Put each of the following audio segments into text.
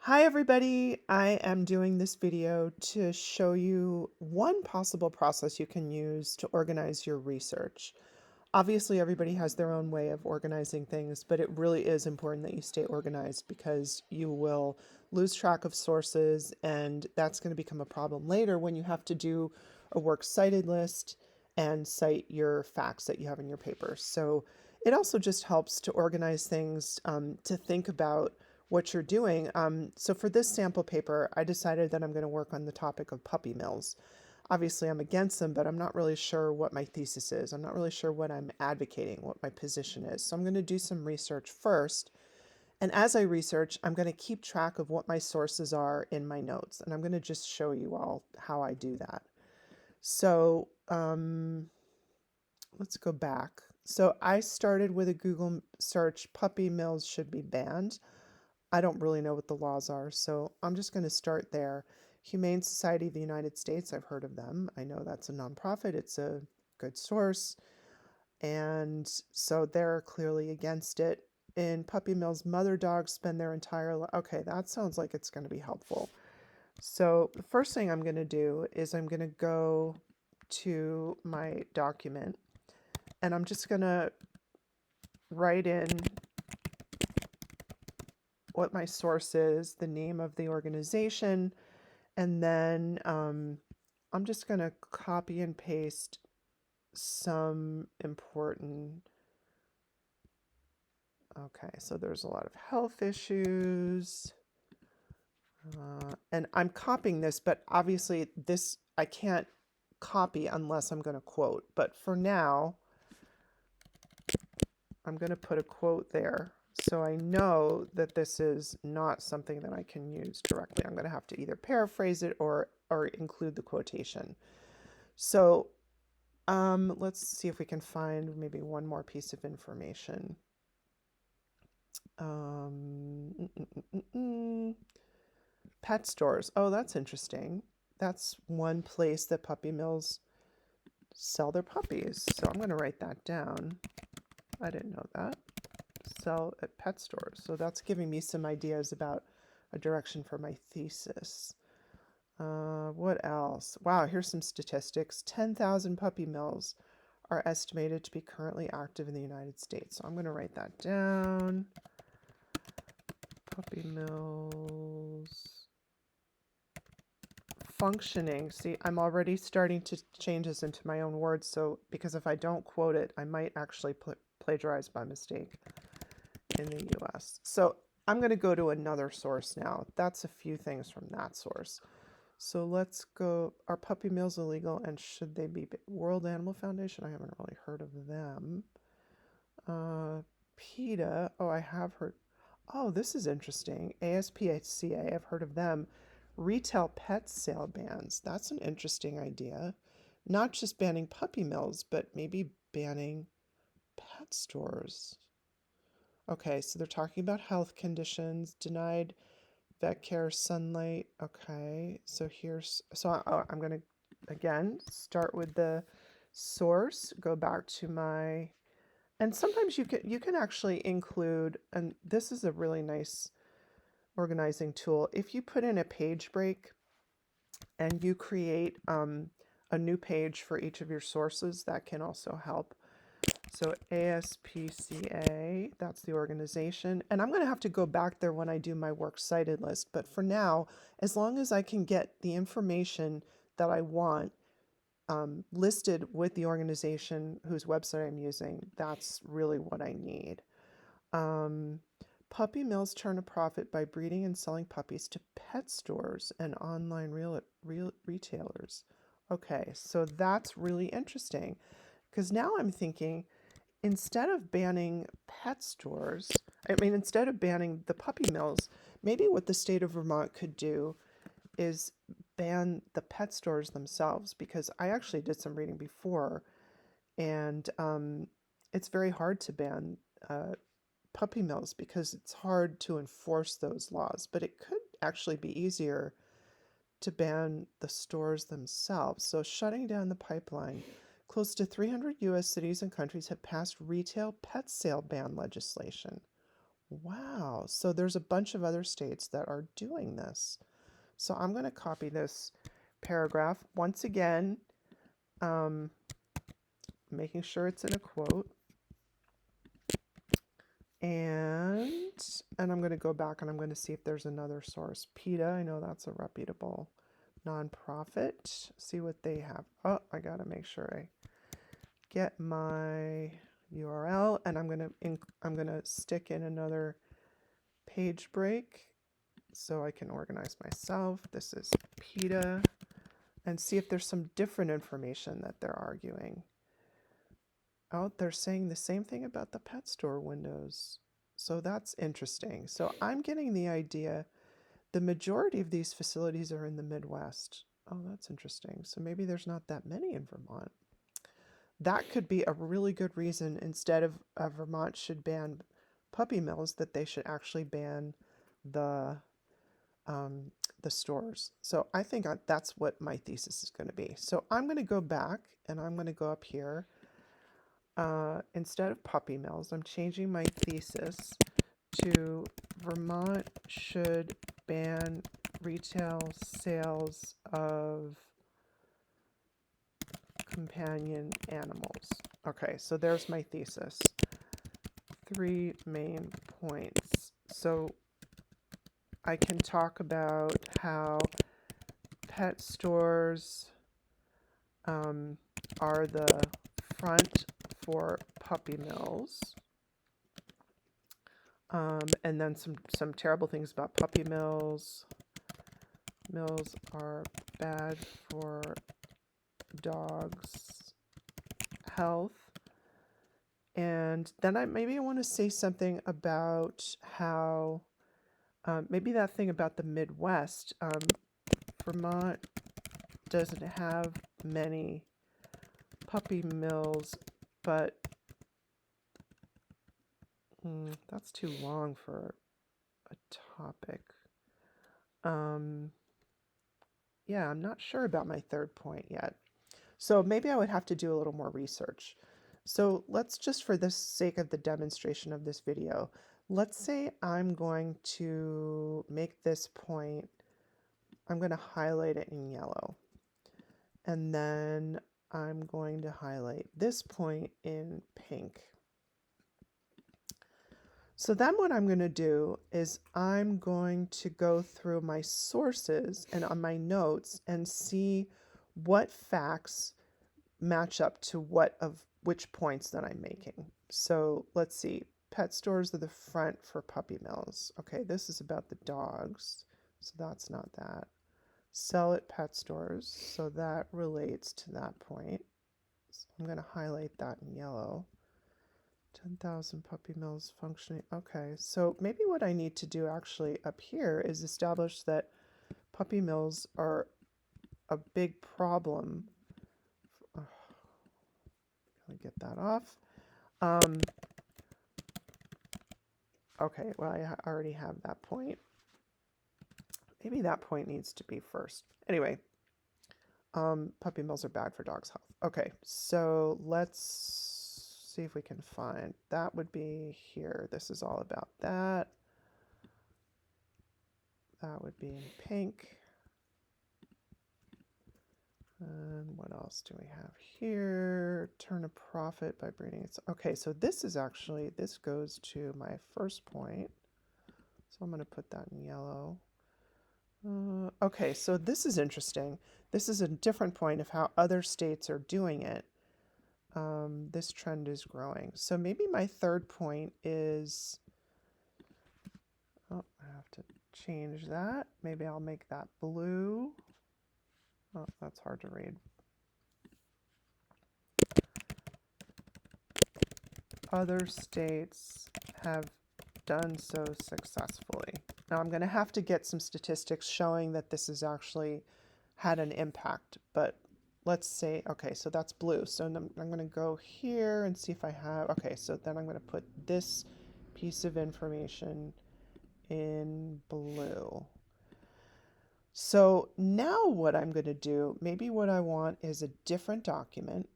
Hi everybody, I am doing this video to show you one possible process you can use to organize your research. Obviously, everybody has their own way of organizing things, but it really is important that you stay organized because you will lose track of sources, and that's going to become a problem later when you have to do a works cited list and cite your facts that you have in your paper. So it also just helps to organize things, to think about what you're doing. So for this sample paper, I decided that I'm going to work on the topic of puppy mills. Obviously, I'm against them, but I'm not really sure what my thesis is. I'm not really sure what I'm advocating, what my position is. So I'm going to do some research first. And as I research, I'm going to keep track of what my sources are in my notes. And I'm going to just show you all how I do that. So let's go back. So I started with a Google search, puppy mills should be banned. I don't really know what the laws are, so I'm just going to start there. Humane Society of the United States, I've heard of them. I know that's a nonprofit, it's a good source, and so they're clearly against it. In puppy mills, mother dogs spend their entire life. Okay, that sounds like it's going to be helpful. So the first thing I'm going to do is I'm going to go to my document, and I'm just going to write in what my source is, the name of the organization, and then I'm just going to copy and paste some important. Okay, so there's a lot of health issues. And I'm copying this, but obviously this I can't copy unless I'm going to quote. But for now, I'm going to put a quote there. So I know that this is not something that I can use directly. I'm going to have to either paraphrase it or include the quotation. So let's see if we can find maybe one more piece of information. Um, mm, mm, mm, mm. Pet stores. Oh, that's interesting. That's one place that puppy mills sell their puppies. So I'm going to write that down. I didn't know that. Sell at pet stores. So that's giving me some ideas about a direction for my thesis. What else? Wow, here's some statistics. 10,000 puppy mills are estimated to be currently active in the United States. So I'm going to write that down. Puppy mills. Functioning. See, I'm already starting to change this into my own words. So, because if I don't quote it, I might actually plagiarize by mistake in the US. So I'm going to go to another source now. That's a few things from that source. So let's go. Are puppy mills illegal and should they be? World Animal Foundation? I haven't really heard of them. PETA. Oh, I have heard. Oh, this is interesting. ASPCA. I've heard of them. Retail pet sale bans. That's an interesting idea. Not just banning puppy mills, but maybe banning pet stores. Okay, so they're talking about health conditions, denied vet care, sunlight. Okay, so I'm going to again start with the source, go back to my, and sometimes you can actually include, and this is a really nice organizing tool. If you put in a page break and you create a new page for each of your sources, that can also help. So ASPCA, that's the organization. And I'm going to have to go back there when I do my works cited list. But for now, as long as I can get the information that I want listed with the organization whose website I'm using, that's really what I need. Puppy mills turn a profit by breeding and selling puppies to pet stores and online real retailers. Okay, so that's really interesting because now I'm thinking, instead of banning pet stores, instead of banning the puppy mills, maybe what the state of Vermont could do is ban the pet stores themselves, because I actually did some reading before, and it's very hard to ban puppy mills because it's hard to enforce those laws, but it could actually be easier to ban the stores themselves. So shutting down the pipeline. Close to 300 U.S. cities and countries have passed retail pet sale ban legislation. Wow. So there's a bunch of other states that are doing this. So I'm going to copy this paragraph once again, um, making sure it's in a quote. And I'm going to go back and I'm going to see if there's another source. PETA, I know that's a reputable nonprofit. See what they have. Oh, I got to make sure I get my URL, and I'm going to stick in another page break so I can organize myself. This is PETA, and see if there's some different information that they're arguing. Oh, they're saying the same thing about the pet store windows. So that's interesting. So I'm getting the idea the majority of these facilities are in the Midwest. Oh, that's interesting. So maybe there's not that many in Vermont. That could be a really good reason instead of Vermont should ban puppy mills, that they should actually ban the the stores. So I think that's what my thesis is going to be. So I'm going to go back and I'm going to go up here. Instead of puppy mills, I'm changing my thesis to Vermont should ban retail sales of companion animals. Okay, so there's my thesis. 3 main points. So I can talk about how pet stores are the front for puppy mills. And then some terrible things about puppy mills. Mills are bad for dogs' health. And then maybe I want to say something about how maybe that thing about the Midwest. Vermont doesn't have many puppy mills, but that's too long for a topic. Yeah, I'm not sure about my third point yet. So maybe I would have to do a little more research. So let's just, for the sake of the demonstration of this video, let's say I'm going to make this point. I'm going to highlight it in yellow. And then I'm going to highlight this point in pink. So then what I'm going to do is I'm going to go through my sources and on my notes and see what facts match up to which points that I'm making. So let's see. Pet stores are the front for puppy mills. Okay, this is about the dogs, so that's not that. Sell at pet stores, so that relates to that point. So I'm going to highlight that in yellow. 10,000 puppy mills functioning. Okay, so maybe what I need to do actually up here is establish that puppy mills are a big problem. Oh, gotta get that off. Okay, well, I already have that point. Maybe that point needs to be first. Anyway, puppy mills are bad for dogs' health. Okay, so let's see if we can find. That would be here. This is all about that. That would be in pink. And what else do we have here? Turn a profit by breeding. Okay, so this is actually, this goes to my first point. So I'm going to put that in yellow. Okay, so this is interesting. This is a different point of how other states are doing it. This trend is growing. So maybe my third point is, oh, I have to change that. Maybe I'll make that blue. Oh, that's hard to read. Other states have done so successfully. Now I'm going to have to get some statistics showing that this has actually had an impact, but let's say, okay, so that's blue. So I'm going to go here and see if I have, okay, so then I'm going to put this piece of information in blue. So now what I'm going to do, maybe what I want is a different document.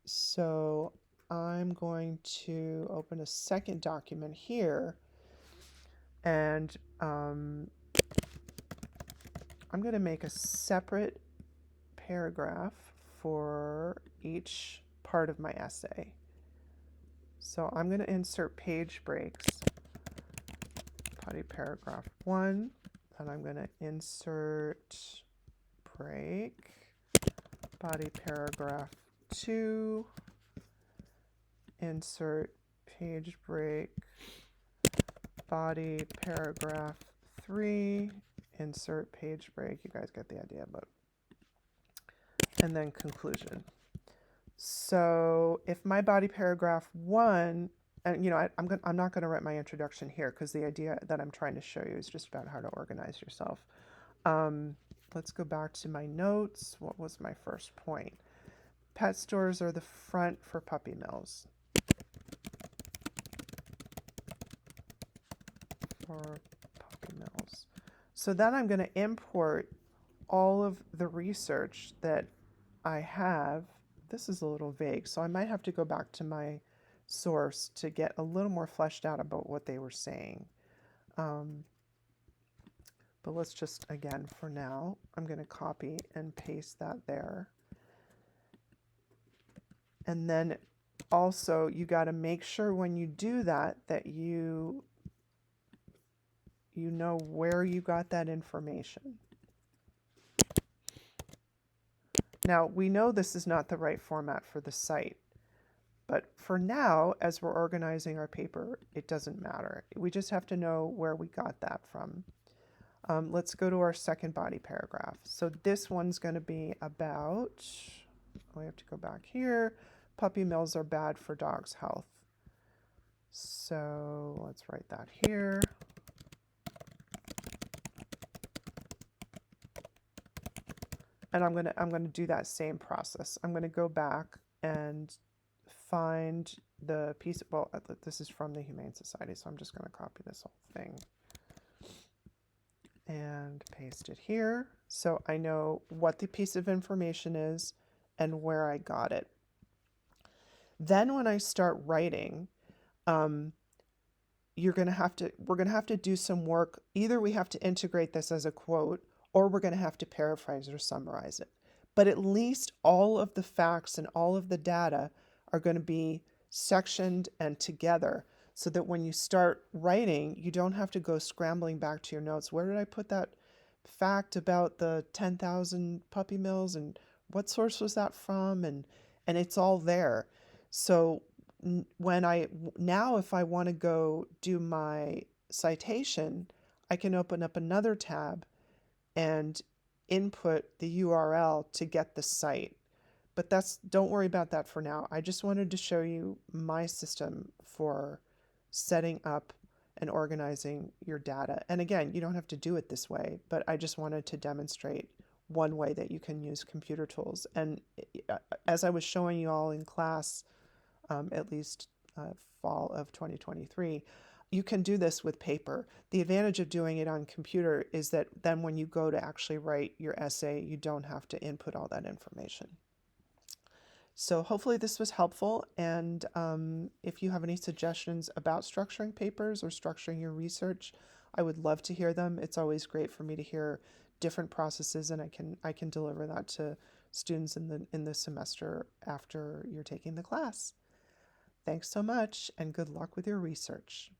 So I'm going to open a second document here, and I'm going to make a separate paragraph for each part of my essay. So I'm going to insert page breaks, body paragraph 1, and I'm going to insert break, body paragraph 2, insert page break, body paragraph 3, insert page break. You guys get the idea, and then conclusion. So if my body paragraph 1, and I'm not going to write my introduction here because the idea that I'm trying to show you is just about how to organize yourself. Let's go back to my notes. What was my first point? Pet stores are the front for puppy mills. For puppy mills. So then I'm going to import all of the research that I have. This is a little vague, so I might have to go back to my source to get a little more fleshed out about what they were saying. But let's just, again, for now, I'm going to copy and paste that there. And then also, you got to make sure when you do that, that you know where you got that information. Now, we know this is not the right format for the site, but for now, as we're organizing our paper, it doesn't matter. We just have to know where we got that from. Let's go to our second body paragraph. So this one's going to be about, we have to go back here, puppy mills are bad for dogs' health. So let's write that here. And I'm gonna do that same process. I'm gonna go back and find the piece. Well, this is from the Humane Society, so I'm just gonna copy this whole thing and paste it here, so I know what the piece of information is and where I got it. Then when I start writing, we're gonna have to do some work. Either we have to integrate this as a quote, or we're going to have to paraphrase or summarize it. But at least all of the facts and all of the data are going to be sectioned and together so that when you start writing, you don't have to go scrambling back to your notes. Where did I put that fact about the 10,000 puppy mills, and what source was that from? And it's all there. So if I want to go do my citation, I can open up another tab and input the URL to get the site. But don't worry about that for now. I just wanted to show you my system for setting up and organizing your data. And again, you don't have to do it this way, but I just wanted to demonstrate one way that you can use computer tools. And as I was showing you all in class, at least fall of 2023, you can do this with paper. The advantage of doing it on computer is that then when you go to actually write your essay, you don't have to input all that information. So hopefully this was helpful, and if you have any suggestions about structuring papers or structuring your research, I would love to hear them. It's always great for me to hear different processes, and I can deliver that to students in the semester after you're taking the class. Thanks so much, and good luck with your research.